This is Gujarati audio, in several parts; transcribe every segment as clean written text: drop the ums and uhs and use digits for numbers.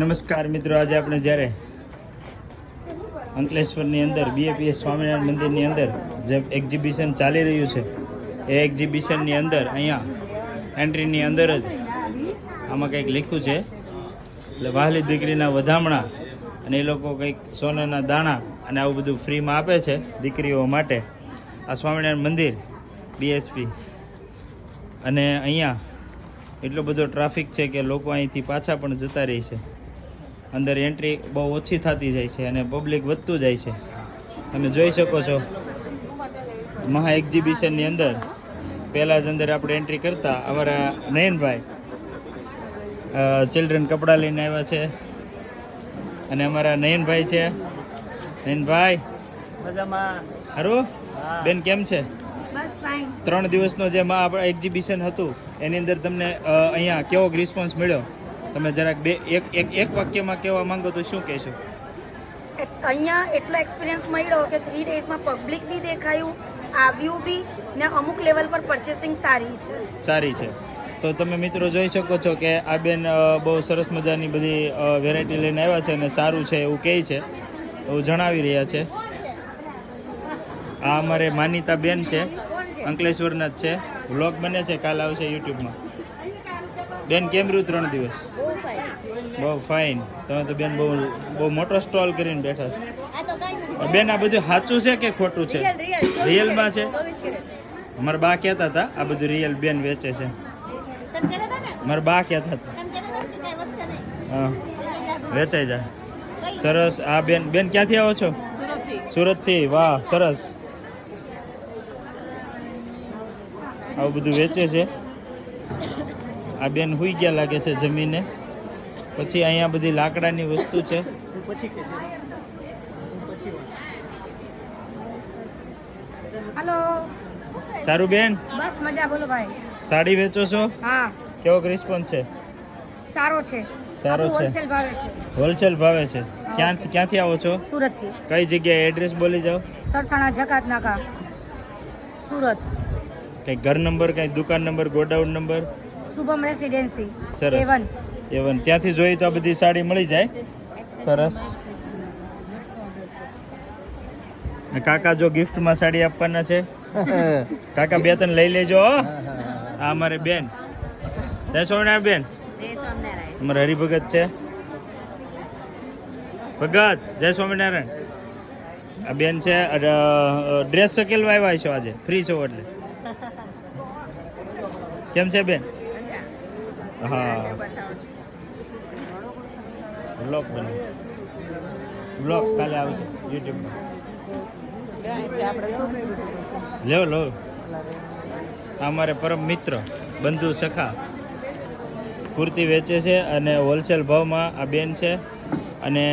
નમસ્કાર મિત્રો, આજે આપણે જ્યારે અંકલેશ્વરની અંદર BAPS સ્વામિનારાયણ મંદિરની અંદર જે એક્ઝિબિશન ચાલી રહ્યું છે એ એક્ઝિબિશનની અંદર અહીંયા એન્ટ્રીની અંદર જ આમાં કંઈક લખ્યું છે, એટલે વહાલી દીકરીના વધામણા અને એ લોકો કંઈક સોનાના દાણા અને આવું બધું ફ્રીમાં આપે છે દીકરીઓ માટે. આ સ્વામિનારાયણ મંદિર BSP અને અહીંયા એટલો બધો ટ્રાફિક છે કે લોકો અહીંથી પાછા પણ જતા રહે છે. અંદર એન્ટ્રી બહુ ઓછી થતી જાય છે અને પબ્લિક વધતું જાય છે. તમે જોઈ શકો છો મહા એક્ઝિબિશનની અંદર પહેલાં જ અંદર આપણે એન્ટ્રી કરતા અમારા નયનભાઈ ચિલ્ડ્રન કપડાં લઈને આવ્યા છે અને અમારા નયનભાઈ છે. નયનભાઈ મજામાં. સારું બેન, કેમ છે? બસ ફાઇન. 3 દિવસનો જે આપણા એક્ઝિબિશન હતું એની અંદર તમને અહીંયા કેવો રિસ્પોન્સ મળ્યો? તમે જરાક એક વાક્યમાં કહેવા માંગો તો શું કહેશો? અહીંયા એટલો એક્સપિરિયન્સ મળ્યો કે 3 ડેઝમાં પબ્લિક બી દેખાયું, આવ્યું બી, ને અમુક લેવલ પર પરચેસિંગ સારી છે. તો તમે મિત્રો જોઈ શકો છો કે આ બેન બહુ સરસ મજાની બધી વેરાયટી લઈને આવ્યા છે અને સારું છે એવું કહે છે, એવું જણાવી રહ્યા છે. આ અમારે માનીતા બેન છે, અંકલેશ્વરના જ છે. વ્લોગ બને છે, કાલ આવશે યુટ્યુબમાં. બેન, કેમ રહ્યું 3 દિવસ? બહુ ફાઇન. તમે તો બેન બહુ મોટો સ્ટોલ કરીને બેઠા છો. બેન, આ બધું સાચું છે કે ખોટું છે? રિયલમાં છે? મારા બા કહેતા હતા આ બધું રિયલ બેન વેચે છે. મારા બા કહેતા હતા હા વેચાઈ જાય. સરસ. આ બેન ક્યાંથી આવો છો? સુરતથી. વાહ, સરસ. આવું બધું વેચે છે. આ બેન હુઈ ગયા લાગે છે જમીને. પછી અહીંયા બધી લાકડાની વસ્તુ છે. હેલો. સારું બેન? બસ મજા. બોલો ભાઈ. સાડી વેચો છો? હા. કેવો રિસ્પોન્સ છે? સારો છે. સારો છે. હોલસેલ ભાવે છે. હોલસેલ ભાવે છે. ક્યાંથી આવો છો? સુરતથી. કઈ જગ્યાએ? એડ્રેસ બોલી જાઓ. સરથાણા જકાત નાકા, સુરત. કઈ ઘર નંબર, કઈ દુકાન number, godown number? Shubham residency. સરસ. A1 ત્યાંથી જોઈ તો આ બધી સાડી મળી જાય. સરસ. કાકા જો ગિફ્ટમાં સાડી આપવાના છે, કાકા 2-3 લઈ લેજો. આ અમારે બેન. જય સ્વામિનારાયણ બેન. અમારે હરિભગત છે. ભગત, જય સ્વામિનારાયણ. આ બેન છે. ડ્રેસ સકેલવા આવ્યા છો આજે? ફ્રી છો એટલે? કેમ છે બેન? હા. બ્લોગ કાલે આવશે યુટ્યુબમાં. લો અમારે પરમ મિત્ર, બંધુ, સખા કુર્તી વેચે છે અને હોલસેલ ભાવમાં આ બેન છે. અને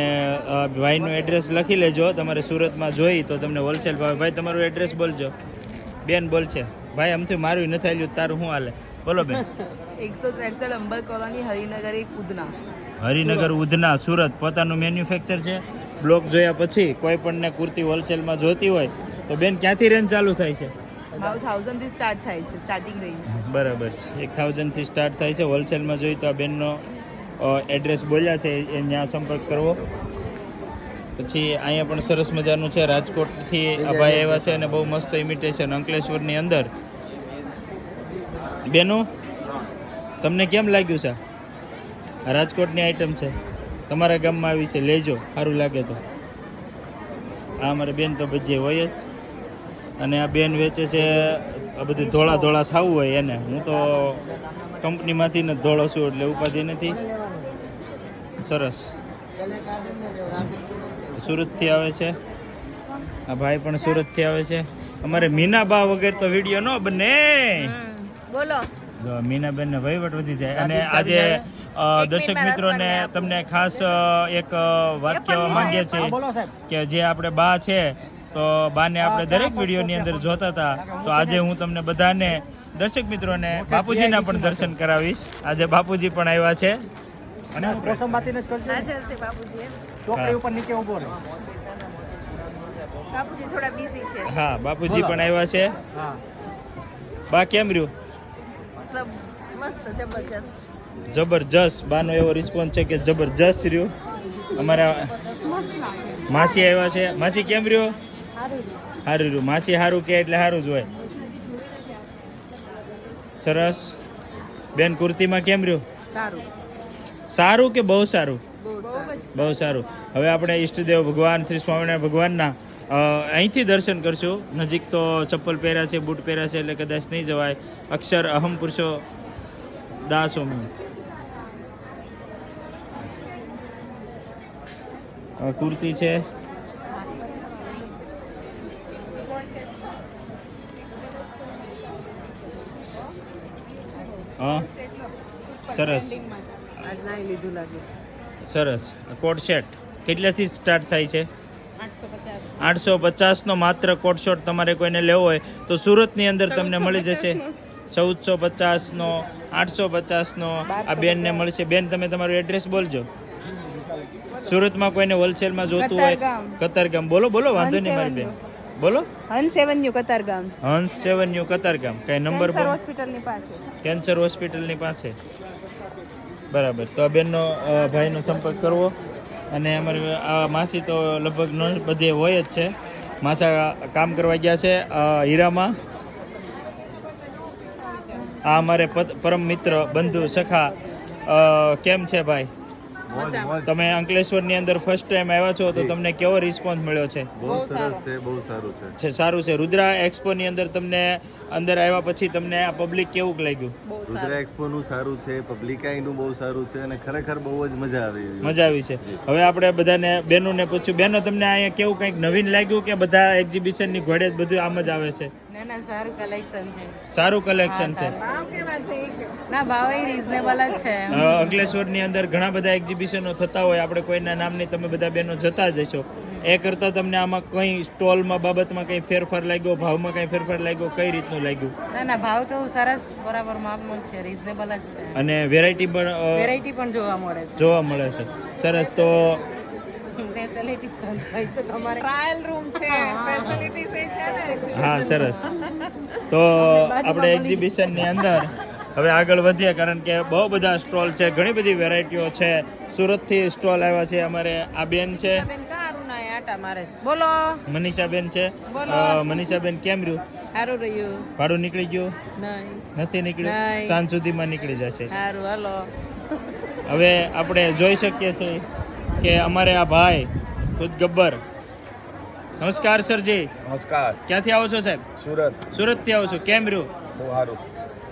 ભાઈનું એડ્રેસ લખી લેજો. તમારે સુરતમાં જોઈ તો તમને હોલસેલ ભાવે. ભાઈ, તમારું એડ્રેસ બોલજો. બેન બોલ છે. ભાઈ, આમથી મારું નથી આવ્યું, તારું શું હાલે? બોલો બેન. 163 અંબર કોલોની, હરિનગર 1 ઉધના. હરિનગર ઉધના, સુરત. પોતાનું મેન્યુફેક્ચર છે. બ્લોગ જોયા પછી કોઈ પણને કુર્તી હોલસેલમાં જોતી હોય તો બેન ક્યાંથી રેન્જ ચાલુ થાય છે? 1000 થી સ્ટાર્ટ થાય છે, સ્ટાર્ટિંગ રેન્જ. બરાબર છે. 1000 થી સ્ટાર્ટ થાય છે. હોલસેલમાં જોઈ તો આ બેનનો એડ્રેસ બોલ્યા છે, એ ત્યાં સંપર્ક કરવો. પછી અહીંયા પણ સરસ મજાનું છે. રાજકોટથી આ ભાઈ આવ્યા છે અને બહુ મસ્ત ઇમિટેશન અંકલેશ્વરની અંદર. બેનો, તમને કેમ લાગ્યું છે? આ રાજકોટની આઈટમ છે, તમારા ગામમાં આવી છે, લેજો, સારું લાગે તો. આ અમારે બેન તો બધી હોય જ. અને આ બેન વેચે છે આ બધું ધોળા થવું હોય એને. હું તો કંપનીમાંથી ને ધોળો છું એટલે ઉપાધિ નથી. સરસ. સુરતથી આવે છે આ ભાઈ, પણ સુરતથી આવે છે. અમારે મીનાબા વગર તો વિડીયો ન બને. બોલો. મીનાબેન ને વહીવટ વધી જાય. અને આજે દર્શક મિત્રોને તમને ખાસ એક વાત કહેવા માંગીએ છીએ કે જે આપણે બા છે તો બાને આપણે દરેક વિડીયોની અંદર જોતા હતા, તો આજે હું તમને બધાને દર્શક મિત્રોને બાપુજીના પણ દર્શન કરાવીશ. આજે બાપુજી પણ આવ્યા છે અને હા, બાપુજી પણ આવ્યા છે. બા કેમ રહ્યું? મસ્ત, જબરજસ્ત. જબરજસ્ત બાનો એવો રિસ્પોન્સ છે કે જબરજસ્ત રહ્યો. અમારા માસી આવ્યા છે. માસી કેમ રહ્યો? સારું રહ્યું. માસી સારું કે એટલે સારું જ હોય. સરસ. બેન કુર્તીમાં કેમ રહ્યું? સારું કે બહુ સારું? બહુ સારું. હવે આપણે ઈષ્ટદેવ ભગવાન શ્રી સ્વામિનારાયણ ભગવાનના અહીંથી દર્શન કરશું. નજીક તો ચપ્પલ પહેર્યા છે, બૂટ પહેર્યા છે એટલે કદાચ નહીં જવાય. અક્ષર અહમ પુરુષો દાસો કુર્તી છે. હા સરસ સરસ. કોટ સેટ કેટલાથી સ્ટાર્ટ થાય છે? 850 નો માત્ર કોટ શોટ તમારે કોઈને લેવો હોય તો સુરતની અંદર તમને મળી જશે. 1450 નો, 850 નો આ બેનને મળશે. બેન તમે તમારું એડ્રેસ બોલજો. સુરતમાં કોઈને હોલસેલમાં જોતું હોય કતારગામ. બોલો બોલો, વાંધો નહીં મારી બેન, બોલો. હંસ એવન્યુ કતારગામ. હંસ એવન્યુ કતારગામ. કઈ નંબર? હોસ્પિટલની પાસે. કેન્સર હોસ્પિટલની પાસે. બરાબર. તો આ બેનનો ભાઈનો સંપર્ક કરવો. અને અમારે આ માસી તો લગભગ બધે હોય જ છે. માસા કામ કરવા ગયા છે હીરામાં. આ અમારે પરમ મિત્ર બંધુ સખા. કેમ છે ભાઈ? તમે અંકલેશ્વરની અંદર ફર્સ્ટ ટાઈમ આવ્યા છો તો તમને કેવો રિસ્પોન્સ મળ્યો છે? બહુ સરસ છે, બહુ સારું છે. સારું છે. રુદ્રા એક્સપો ની અંદર તમને અંદર આવ્યા પછી તમને આ પબ્લિક કેવું લાગ્યું? રુદ્રા એક્સપો નું સારું છે, પબ્લિકાઈ નું બહુ સારું છે અને ખરેખર બહુ જ મજા આવી. મજા આવી છે. હવે આપણે બધાને બેનોને પૂછ્યું, બેનો તમને અહીંયા કેવું કંઈક નવીન લાગ્યું કે બધા એક્ઝિબિશન ની ઘોડે જ બધું આમ જ આવે છે? સારું કલેક્શન છે. સારું કલેક્શન છે. ના ભાવ એ રીઝનેબલ જ છે. અંકલેશ્વર ની અંદર ઘણા બધા એક્ઝિબિશનો થતા હોય, આપણે કોઈના નામ નહીં, તમે બધા બેનો જતા જ હશો. એ કરતા તમને આમાં કઈ સ્ટોલમાં બાબતમાં કઈ ફેરફાર લાગ્યો, ભાવમાં કઈ ફેરફાર લાગ્યો, કઈ રીતનું લાગ્યું? ના ભાવ તો સરસ બરાબર માપનો જ છે, રીઝનેબલ જ છે. અને વેરાયટી પણ જોવા મળે છે. જોવા મળે છે. સરસ. તો ટ્રાયલ રૂમ છે, ફેસિલિટીઝ છે ને. હા સરસ. તો આપણે એક્ઝિબિશન ની અંદર હવે આગળ વધીએ, કારણ કે બહુ બધા સ્ટોલ છે, ઘણી બધી વેરાયટીઓ છે. સુરતથી સ્ટોલ આવ્યા છે. અમારે આ બેન છે બોલો. મનીષાબેન છે. મનીષાબેન કેમ રહ્યું? સારું રહ્યું. ભાડું નીકળી ગયું? નથી નીકળ્યું? નહીં. સાંજ સુધીમાં નીકળી જશે. સારું હાલો. હવે આપણે જોઈ શકીએ છીએ કે અમારે આ ભાઈ ખુદ ગબ્બર. નમસ્કાર સરજી. નમસ્કાર. ક્યાંથી આવો છો સાહેબ? સુરત થી આવો છો. કેમ રહ્યું? બહુ સારું.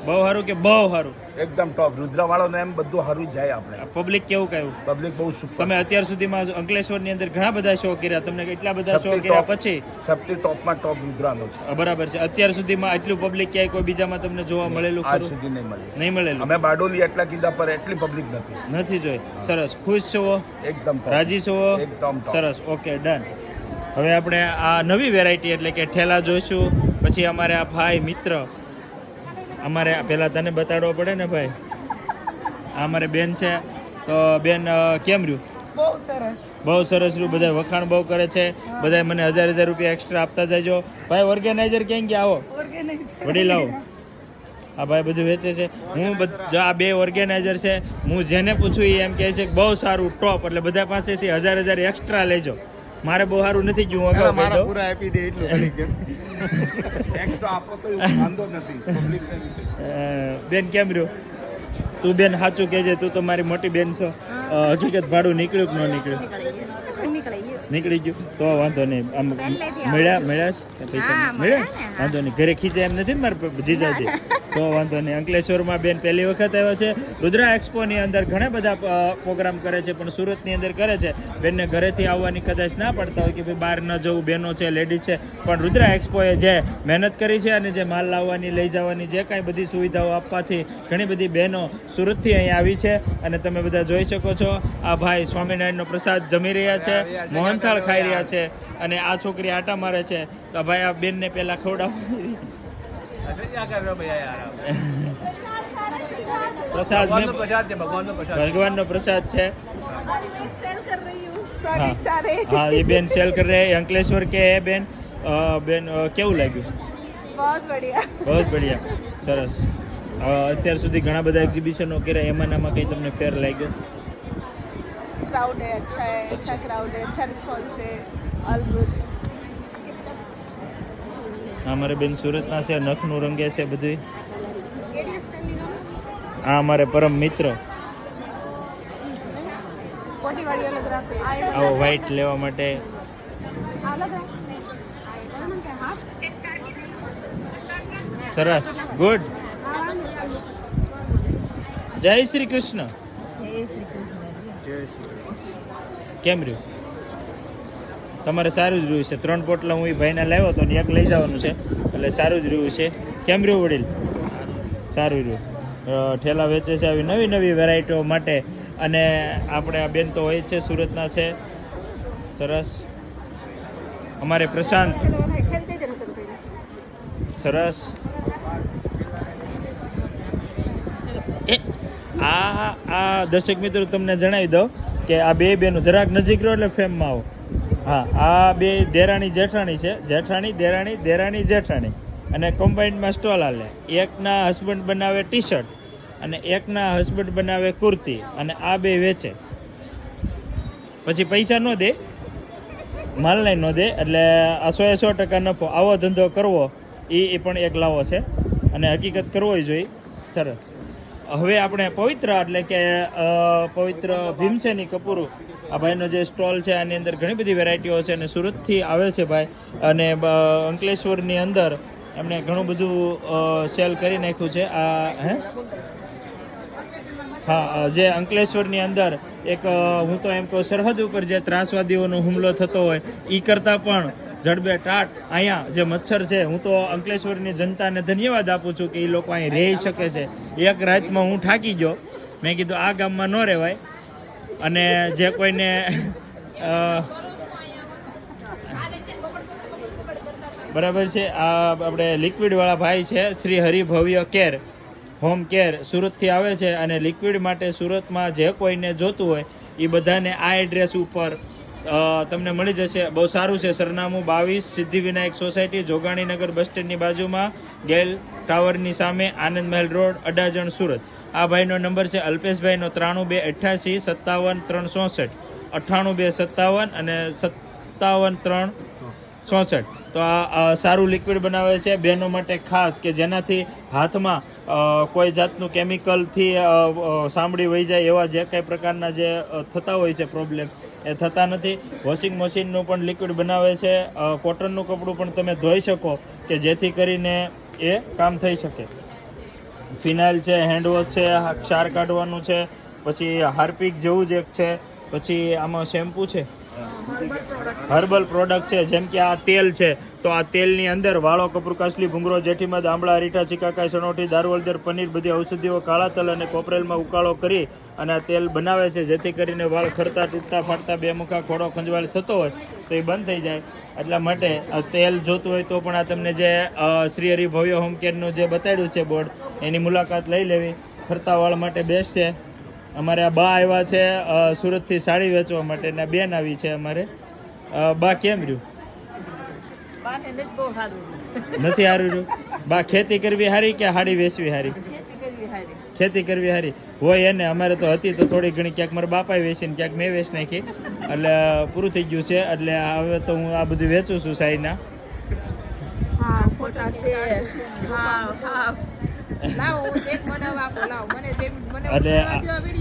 બહુ સારું કે બહુ સારું? એકદમ ટોપ. રુદ્રવાળો ને એમ બધું સારું જાય. આપણે પબ્લિક કેવું કહ્યું? પબ્લિક બહુ સુપર. તમે અત્યાર સુધીમાં અંકલેશ્વર ની અંદર ઘણા બધા શો કર્યા, તમને એટલા બધા શો કર્યા પછી સૌથી ટોપમાં ટોપ રુદ્રાનો છે. બરાબર છે. અત્યાર સુધીમાં એટલું પબ્લિક ક્યાંય કોઈ બીજામાં તમને જોવા મળેલું આજ ખરું? સુધી નહીં મળ્યું. નહીં મળેલું. અમે બારડોલી એટલા કીધા પર એટલી પબ્લિક નથી જોઈ. સરસ. ખુશ છો? એકદમ top. રાજી છો? એકદમ top. સરસ. Okay done. હવે આપણે આ નવી વેરાયટી એટલે કે ઠેલા જોઈશું. પછી અમારે આ ભાઈ મિત્ર, અમારે પહેલા તને બતાડવો પડે ને ભાઈ. આ અમારે બેન છે. તો બેન કેમ રહ્યું? બહુ સરસ. બહુ સરસ રહ્યું. બધા વખાણ બહુ કરે છે. બધા મને 1000 રૂપિયા એક્સ્ટ્રા આપતા જજો. ભાઈ ઓર્ગેનાઇઝર ક્યાં ગયા? આવો વડી લાવો. આ ભાઈ બધું વેચે છે. હું આ બે ઓર્ગેનાઇઝર છે. હું જેને પૂછું એ એમ કહે છે કે બહુ સારું ટોપ, એટલે બધા પાસેથી 1000 એક્સ્ટ્રા લેજો. મારે બહુ સારું નથી ગયું. અગાઉ કહી દઉં. પૂરા આપી દે એટલું એક્સ્ટ્રા આપો તો વાંધો નથી. પબ્લિક બેન કેમ રહ્યો? તું બેન સાચું કહેજે, તું તો મારી મોટી બેન છો. હકીકત ભાડું નીકળ્યું કે ન નીકળ્યું? નીકળી ગયું તો વાંધો નહીં. આમ મળ્યા છે કે પૈસા મળ્યા? વાંધો નહીં. ઘરે ખીચા એમ નથી ને મારે જીજાજી? તો વાંધો નહીં. અંકલેશ્વરમાં બેન પહેલી વખત આવ્યા છે. રુદ્રા એક્સપોની અંદર ઘણા બધા પ્રોગ્રામ કરે છે, પણ સુરતની અંદર કરે છે. બેનને ઘરેથી આવવાની કદાચ ના પડતા હોય કે ભાઈ બહાર ન જવું, બહેનો છે, લેડીઝ છે, પણ રુદ્રા એક્સપોએ જે મહેનત કરી છે અને જે માલ લાવવાની, લઈ જવાની, જે કાંઈ બધી સુવિધાઓ આપવાથી ઘણી બધી બહેનો સુરતથી અહીં આવી છે. અને તમે બધા જોઈ શકો છો, આ ભાઈ સ્વામિનારાયણનો પ્રસાદ જમી રહ્યા છે, મોહનથાળ ખાઈ રહ્યા છે, અને આ છોકરી આટા મારે છે. તો ભાઈ આ બેનને પહેલા ખવડાવો. પ્રસાદ ભગવાનનો પ્રસાદ છે. હા એ બેન સેલ कर रहे हैं. अंकलेश्वर के है બેન. બેન કેવું લાગ્યું? बहुत बढ़िया. बहुत बढ़िया. સરસ. અત્યાર સુધી ઘણા બધા એક્ઝિબિશનો કર્યા એમાંનામાં કંઈ તમને ફેર લાગ્યો? क्राउड है, अच्छा क्राउड है, अच्छा रिस्पॉन्स है, ऑल गुड. અમારે બેન સુરતના છે, નખનું રંગે છે બધું. આ અમારે પરમ મિત્ર આવો વ્હાઈટ લેવા માટે. સરસ, ગુડ. જય શ્રી કૃષ્ણ. કેમ રહ્યું? તમારે સારું જ રહ્યું છે. 3 પોટલા હું એ ભાઈને લાવ્યો હતો ને એક લઈ જવાનું છે, એટલે સારું જ રહ્યું છે. કેમ રહ્યું વડીલ? સારું રહ્યું. ઠેલા વેચે છે આવી નવી નવી વેરાયટીઓ માટે, અને આપણે આ બેન તો હોય જ છે, સુરતના છે. સરસ. અમારે પ્રશાંત. સરસ. આ દર્શક મિત્રો તમને જણાવી દઉં કે આ બે બેનો જરાક નજીક રહો એટલે ફેમમાં આવો. હા, આ બે દેરાણી જેઠાણી છે. જેઠાણી દેરાણી, દેરાણી જેઠાણી, અને કમ્બાઇન્ડમાં સ્ટોલ હાલે. એકના હસબન્ડ બનાવે ટી શર્ટ અને એકના હસબન્ડ બનાવે કુર્તી, અને આ બે વેચે. પછી પૈસા ન દે, માલને ન દે, એટલે આ 100% નફો. આવો ધંધો કરવો એ પણ એક લાવો છે, અને હકીકત કરવો જોઈએ. સરસ. હવે આપણે પવિત્ર એટલે કે પવિત્ર ભીમસેની કપૂર, આ ભાઈનો જે સ્ટોલ છે આની અંદર ઘણી બધી વેરાયટીઓ છે, અને સુરતથી આવે છે ભાઈ, અને અંકલેશ્વરની અંદર એમણે ઘણું બધું સેલ કરી નાખ્યું છે. હા, જે અંકલેશ્વરની અંદર એક હું તો એમ કહું સરહદ ઉપર જે ત્રાસવાદીઓનો હુમલો થતો હોય એ કરતાં પણ જડબે ટાટ અહીંયા જે મચ્છર છે, હું તો અંકલેશ્વરની જનતાને ધન્યવાદ આપું છું કે એ લોકો અહીં રહી શકે છે. એક રાતમાં હું થાકી ગયો, મેં કીધું આ ગામમાં ન રહેવાય. અને જે કોઈને બરાબર છે, આ આપણે લિક્વિડવાળા ભાઈ છે, શ્રી હરિભવ્ય કેર હોમ કેર, સુરતથી આવે છે, અને લિક્વિડ માટે સુરતમાં જે કોઈને જોતું હોય એ બધાને આ એડ્રેસ ઉપર તમને મળી જશે. બહુ સારું છે. સરનામું 22 સિદ્ધિવિનાયક સોસાયટી, જોગાણીનગર બસ સ્ટેન્ડની બાજુમાં, ગેલ ટાવરની સામે, આનંદ મહેલ રોડ, અડાજણ, સુરત. આ ભાઈનો નંબર છે અલ્પેશભાઈનો 932857 367, 98257 અને 57364. તો આ સારું લિક્વિડ બનાવે છે બહેનો માટે ખાસ, કે જેનાથી હાથમાં કોઈ જાતનું કેમિકલથી સાંભળી વહી જાય એવા જે કંઈ પ્રકારના જે થતા હોય છે પ્રોબ્લેમ, એ થતા નથી. વોશિંગ મશીનનું પણ લિક્વિડ બનાવે છે. કોટનનું કપડું પણ તમે ધોઈ શકો કે જેથી કરીને એ કામ થઈ શકે. ફિનાઇલ છે, હેન્ડવોશ છે, ક્ષાર કાઢવાનું છે, પછી હાર્પિક જેવું જ એક છે, પછી આમાં શેમ્પૂ છે, હર્બલ પ્રોડક્ટ છે. જેમ કે આ તેલ છે, તો આ તેલની અંદર વાળો, કપૂર, કાસલી, ભૂંગળો, જેઠીમધ, આંબળા, અરીઠા, ચીકાકાઈ, સણોઠી, દારૂવળદર, પનીર, બધી ઔષધિઓ, કાળા તલ અને કોપરેલમાં ઉકાળો કરી અને આ તેલ બનાવે છે, જેથી કરીને વાળ ખરતા, તૂટતા, ફાટતા, બેમુખા, ખોડો, ખંજવાળ થતો હોય તો એ બંધ થઈ જાય. એટલા માટે આ તેલ જોતું હોય તો પણ આ તમને જે શ્રી હરિભવ્ય હોમ કેરનું જે બતાડ્યું છે બોર્ડ, એની મુલાકાત લઈ લેવી. ખરતા વાળ માટે બેસ્ટ છે. અમારે આ બા આવ્યા છે સુરતથી સાડી વેચવા માટે, ને બેન આવી છે અમારે. બા કેમ રહ્યું? નથી સારું રહ્યું? બા ખેતી કરવી સારી કે હાડી વેચવી સારી? ખેતી કરવી સારી હોય એને. અમારે તો હતી તો થોડી ઘણી, ક્યાંક મારા બાપાએ વેચીને ક્યાંક મેં વેચ નાખી, એટલે પૂરું થઈ ગયું છે. એટલે હવે તો હું આ બધું વેચું છું સાડીના. એટલે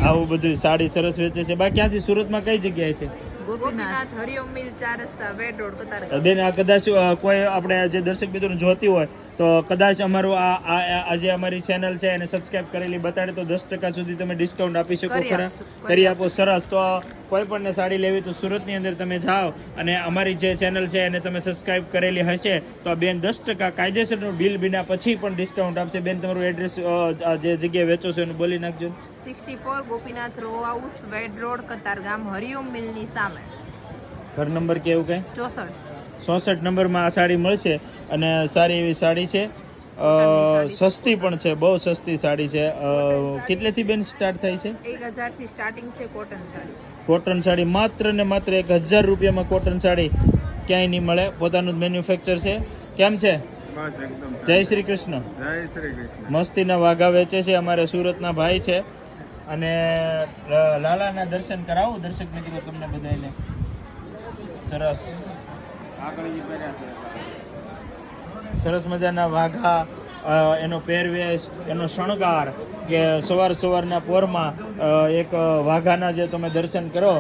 આવું બધું સાડી સરસ વેચે છે. બા ક્યાંથી? સુરતમાં કઈ જગ્યાએથી? ગોપીનાથ હરિઓમ મિલ 4 રસ્તા વેડ રોડ કતારગામ. બેન, આ કદાચ કોઈ આપણે જે દર્શક મિત્રો જોતી હોય તો કદાચ અમારું આજે અમારી ચેનલ છે એને સબસ્ક્રાઇબ કરેલી બતાડે તો 10% સુધી તમે ડિસ્કાઉન્ટ આપી શકો ખરા? કરી આપો. સરસ. તો કોઈ પણને સાડી લેવી તો સુરતની અંદર તમે જાઓ અને અમારી જે ચેનલ છે એને તમે સબસ્ક્રાઇબ કરેલી હશે તો આ બેન 10% કાયદેસરનું બિલ બીના પછી પણ ડિસ્કાઉન્ટ આપશે. બેન, તમારું એડ્રેસ જે જગ્યાએ વેચો છો એનું બોલી નાખજો. 64 ગોપીનાથ રો હાઉસ વેડ રોડ કતારગામ, હરિઓમ મિલની સામે. ઘર નંબર કેવું કઈ? 64 નંબરમાં આ સાડી મળશે, અને સારી એવી સાડી છે. સસ્તી પણ છે, બહુ સસ્તી સાડી છે. કેટલેથી બેન સ્ટાર્ટ થાય છે? 1000 થી સ્ટાર્ટિંગ છે. કોટન સાડી. કોટન સાડી માત્ર ને માત્ર 1000 રૂપિયામાં કોટન સાડી ક્યાંય નહીં મળે. પોતાનું જ મેન્યુફેક્ચર છે. કેમ છે? બસ એકદમ જય શ્રી કૃષ્ણ. જય શ્રી કૃષ્ણ. મસ્તીના વાઘા વેચે છે, અમારે સુરતના ભાઈ છે. અને લાલાના દર્શન કરાવું દર્શક મિત્રો તમને બધાને. સરસ સરસ મજાના વાઘા, એનો પહેરવેશ, એનો શણગાર, કે સવારના પોરમાં એક વાઘાના જે તમે દર્શન કરો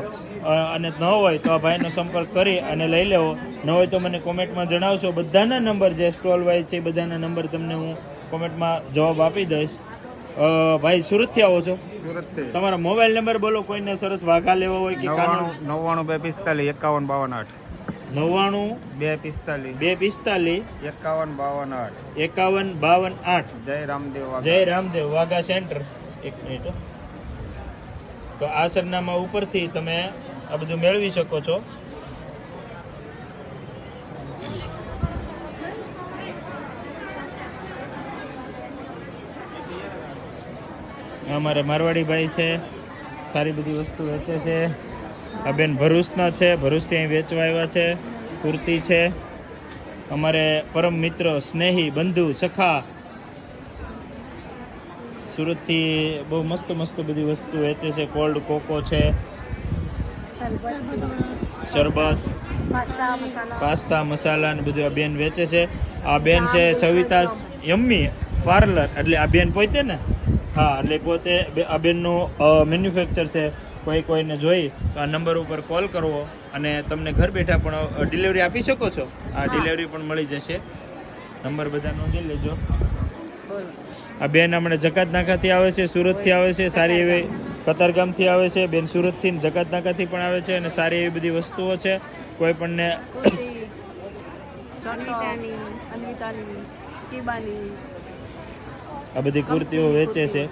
અને ન હોય તો આ ભાઈનો સંપર્ક કરી અને લઈ લેવો. ન હોય તો મને કોમેન્ટમાં જણાવશો. બધાના નંબર જે સ્ટોલ વાઇઝ છે એ બધાના નંબર તમને હું કોમેન્ટમાં જવાબ આપી દઈશ. ભાઈ સુરતથી આવો છો? સુરતથી તમારા મોબાઈલ નંબર બોલો, કોઈને સરસ વાઘા લેવા હોય કે કાનો. 99 245 51 52 8 99 245 245 51 52 8 51 52 8. જય રામદેવ વાઘા. જય રામદેવ વાઘા સેન્ટર. એક મિનિટ હો. તો આ સરનામા ઉપરથી તમે આ બધું મેળવી શકો છો. અમારે મારવાડી ભાઈ છે, સારી બધી વસ્તુ વેચે છે. આ બેન ભરૂચના છે, ભરૂચથી અહીં વેચવા આવ્યા છે. કુર્તી છે. અમારે પરમ મિત્ર, સ્નેહી, બંધુ, સખા સુરતથી બહુ મસ્ત મસ્ત બધી વસ્તુ વેચે છે. કોલ્ડ કોકો છે, શરબત, પાસ્તા મસાલા ને બધું આ બેન વેચે છે. આ બેન છે સવિતા યમ્મી પાર્લર, એટલે આ બેન પોતે ને, હા, એટલે પોતે આ બેનનું મેન્યુફેક્ચર છે. કોઈને જોઈ તો આ નંબર ઉપર કોલ કરવો અને તમને ઘર બેઠા પણ ડિલિવરી આપી શકો છો. આ ડિલિવરી પણ મળી જશે. નંબર બધા નોંધી લેજો. આ બેન હમણાં જકાતનાકાથી આવે છે, સુરતથી આવે છે. સારી એવી કતારગામથી આવે છે બેન, સુરતથી જકાતનાકાથી પણ આવે છે. અને સારી એવી બધી વસ્તુઓ છે. કોઈ પણને અન્વિતાની, કીબાની. આ બધી કુર્તીઓ વેચે છે.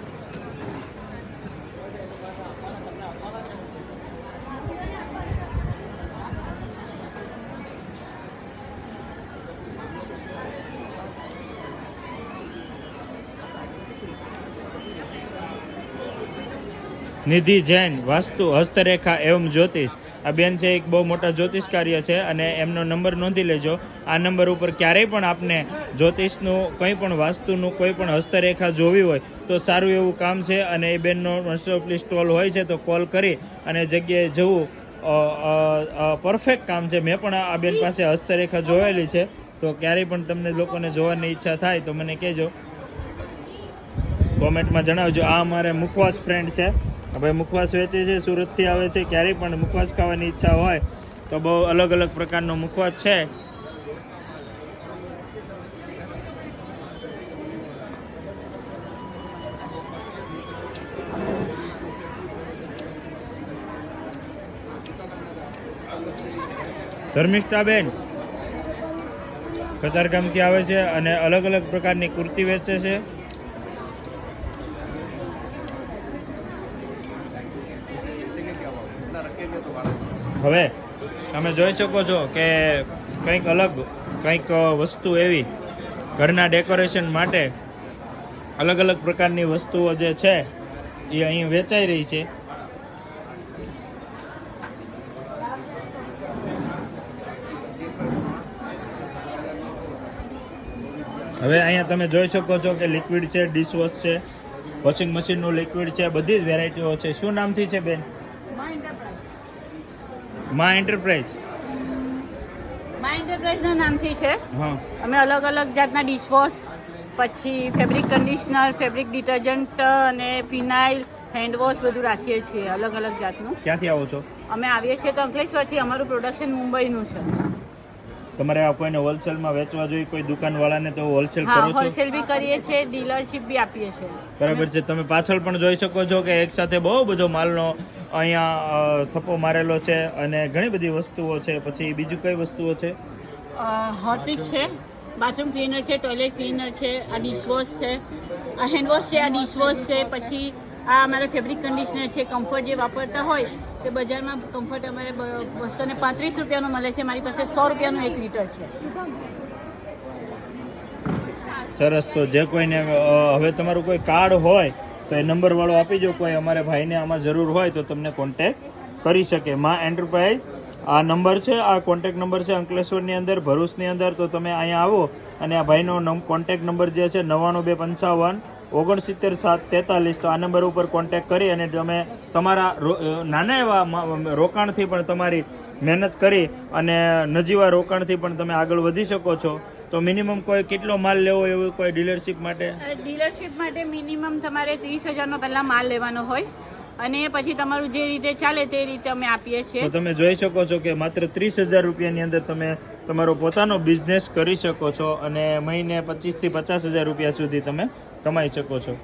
નિધિ જૈન વાસ્તુ હસ્તરેખા એવમ જ્યોતિષ. આ બેન છે એક બહુ મોટા જ્યોતિષ કાર્ય છે અને એમનો નંબર નોંધી લેજો. આ નંબર ઉપર ક્યારેય પણ આપને જ્યોતિષનું કંઈ પણ વાસ્તુનું કોઈ પણ હસ્તરેખા જોવી હોય તો સારું એવું કામ છે. અને એ બેનનો મોસ્ટઓફલી સ્ટોલ હોય છે તો કોલ કરી અને જગ્યાએ જવું પરફેક્ટ કામ છે. મેં પણ આ બેન પાસે હસ્તરેખા જોયેલી છે, તો ક્યારેય પણ તમને લોકોને જોવાની ઈચ્છા થાય તો મને કહેજો, કોમેન્ટમાં જણાવજો. આ અમારે મુખવાસ ફ્રેન્ડ છે. ભાઈ મુખવાસ વેચે છે, સુરતથી આવે છે. ક્યારેય પણ મુખવાસ ખાવાની ઈચ્છા હોય તો બહુ અલગ અલગ પ્રકારનો મુખવાસ છે. ધર્મિષ્ઠાબેન કતારગામથી આવે છે અને અલગ અલગ પ્રકારની કુર્તી વેચે છે. હવે તમે જોઈ શકો છો કે કંઈક અલગ, કંઈક વસ્તુ એવી ઘરના ડેકોરેશન માટે અલગ અલગ પ્રકારની વસ્તુઓ જે છે એ અહીં વેચાઈ રહી છે. હવે અહીંયા તમે જોઈ શકો છો કે લિક્વિડ છે, ડિશવોશ છે, વોશિંગ મશીનનું લિક્વિડ છે, બધી જ વેરાયટીઓ છે. શું નામથી છે બેન? મા એન્ટરપ્રાઇઝ. મા એન્ટરપ્રાઇઝના નામથી છે. હા, અમે અલગ અલગ જાતના ડિશવોશ, પછી ફેબ્રિક કન્ડિશનર, ફેબ્રિક ડિટર્જન્ટ અને ફિનાઇલ, હેન્ડવોશ બધું રાખીએ છીએ અલગ અલગ જાતનું. ક્યાંથી આવો છો? અમે આવીએ છીએ તો અંકલેશ્વરથી. અમારું પ્રોડક્શન મુંબઈનું છે. તમારે આ કોઈને હોલસેલમાં વેચવા જોઈએ, કોઈ દુકાનવાળાને, તો હોલસેલ હા, કરો છો? હોલસેલ બી કરીએ છીએ, ડીલરશીપ બી આપીએ છીએ. બરાબર છે. તમે પાછળ પણ જોઈ શકો છો કે એક સાથે બહુ બધો માલનો અહીંયા થપ્પો મારેલો છે અને ઘણી બધી વસ્તુઓ છે. પછી બીજું કઈ વસ્તુઓ છે? હોર્પિક છે, બાથરૂમ ક્લીનર છે, ટોયલેટ ક્લીનર છે, આ ડિશવોશ છે, આ હેન્ડવોશ છે, આ ડિશવોશ છે. પછી આ અમારા ફેબ્રિક કન્ડિશનર છે. કમ્ફર્ટ જે વાપરતા હોય તે બજારમાં કમ્ફર્ટ અમારે 235 રૂપિયાનું મળે છે. મારી પાસે 100 રૂપિયાનું 1 લીટર છે. સરસ. તો જે કોઈને હવે તમારું કોઈ કાર્ડ હોય તો એ નંબર વાળો આપી દો. કોઈ અમારે ભાઈને આમાં જરૂર હોય તો તમને કોન્ટેક્ટ કરી શકે. મા એન્ટરપ્રાઇઝ આ નંબર છે, આ કોન્ટેક નંબર છે અંકલેશ્વરની અંદર, ભરૂચની અંદર. તો તમે અહીંયા આવો અને આ ભાઈનો કોન્ટેક નંબર જે છે 99255 69743. તો આ નંબર ઉપર કોન્ટેક કરી અને તમે તમારા નાના એવા રોકાણથી પણ તમારી મહેનત કરી અને નજીવા રોકાણથી પણ તમે આગળ વધી શકો છો. તો મિનિમમ કોઈ કેટલો માલ લેવો એવું કોઈ ડીલરશીપ માટે? ડીલરશીપ માટે મિનિમમ તમારે 30,000નો પહેલાં માલ લેવાનો હોય અને પછી તમારું જે રીતે ચાલે તે રીતે અમે આપીએ છીએ. તો તમે જોઈ શકો છો કે માત્ર 30,000 રૂપિયાની અંદર તમે તમારો પોતાનો બિઝનેસ કરી શકો છો અને મહિને 25,000 થી 50,000 રૂપિયા સુધી તમે કમાઈ શકો છો.